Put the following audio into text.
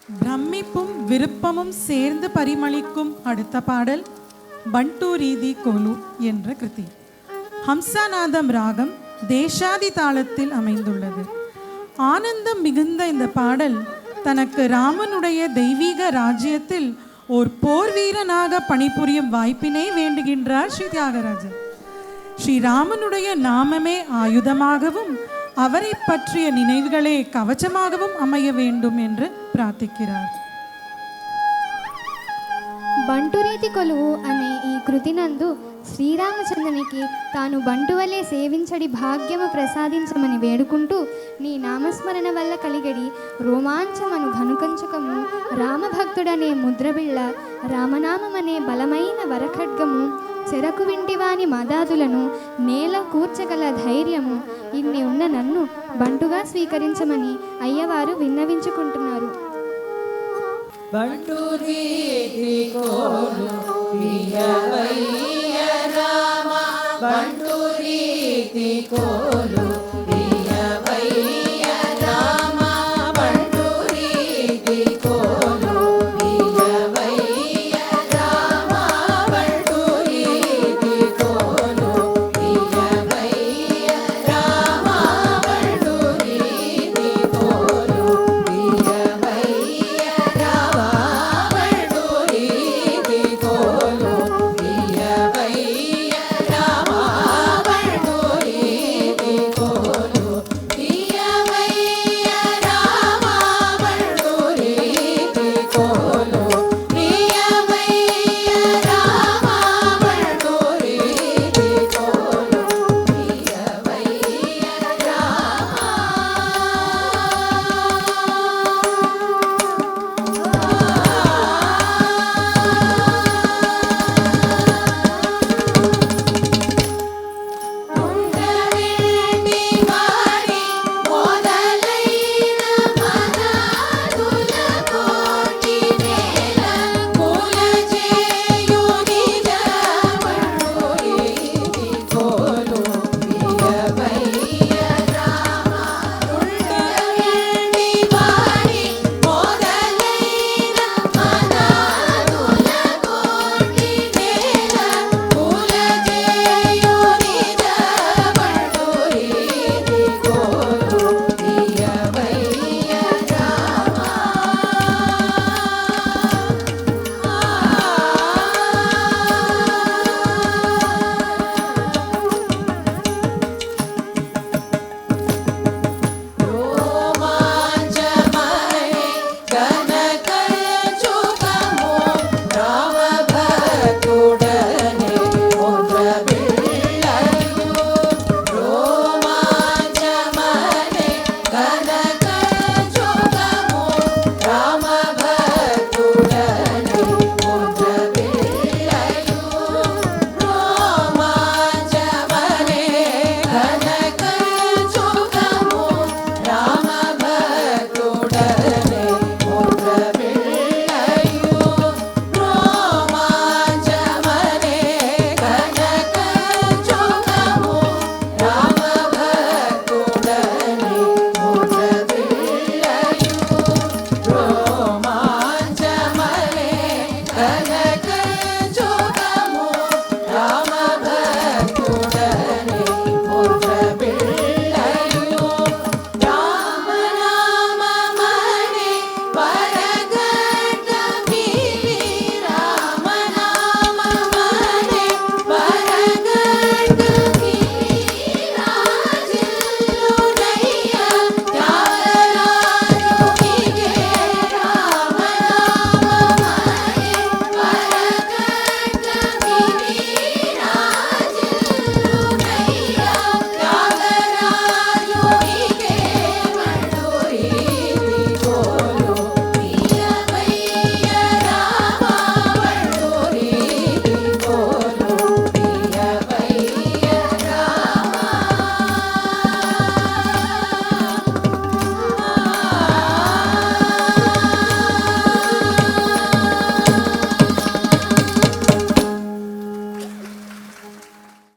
பிரமிப்பும் விருப்பமும் சேர்ந்து பரிமளிக்கும் அடுத்த பாடல் பண்டு ரீதி கோலு என்ற கிருதி. ஹம்சாநாதம் ராகம் தேசாதி தாளத்தில் அமைந்துள்ளது. ஆனந்தம் மிகுந்த இந்த பாடல் தனக்கு ராமனுடைய தெய்வீக ராஜ்யத்தில் ஓர் போர் வீரனாக பணிபுரியும் வாய்ப்பினை வேண்டுகின்றார் ஸ்ரீ தியாகராஜர். ஸ்ரீராமனுடைய நாமமே ஆயுதமாகவும் அவரை பற்றிய நினைவுகளே కవచமாகவும் அமைய வேண்டும் என்று ప్రార్థిக்கிறார். బంటు రీతి కొలువు అనే ఈ కృతినందు శ్రీరామచంద్రునికి తాను బంటువలే సేవించడి భాగ్యము ప్రసాదించమని వేడుకుంటూ నీ నామస్మరణ వల్ల కలిగడి రోమాంచమను ఘనుకంచకము రామభక్తుడనే ముద్రబిళ్ళ రామనామమనే బలమైన వరఖడ్గము చెరకు వింటివాని మదాదులను నేల కూర్చగల ధైర్యము ఇన్ని ఉన్న నన్ను బంటుగా స్వీకరించమని అయ్యవారు విన్నవించుకుంటున్నారు. బంటు రీతి కోలు ప్రియవయ్య రామ బంటు రీతి కోలు